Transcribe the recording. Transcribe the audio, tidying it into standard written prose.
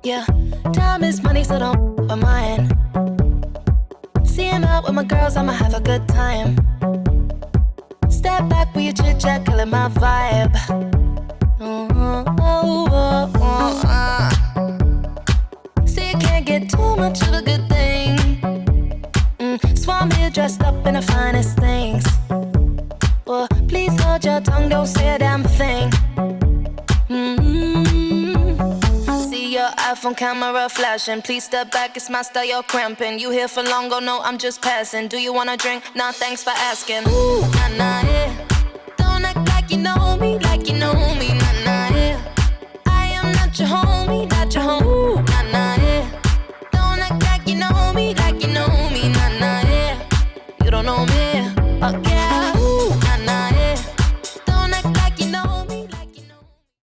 Yeah, time is money, so don't with mine. Seeing out with my girls, I'ma have a good time. Step back with your chit chat, killing my vibe. See, you can't get too much of a good thing. Swan here dressed up in the finest things. Well, please hold your tongue, don't say a damn thing. See your iPhone camera flashing. Please step back, it's my style, you're cramping. You here for long, go no, I'm just passing. Do you wanna drink? Nah, thanks for asking. Ooh, nah, nah, yeah. Don't act like you know me, nah, nah, yeah. I am not your home.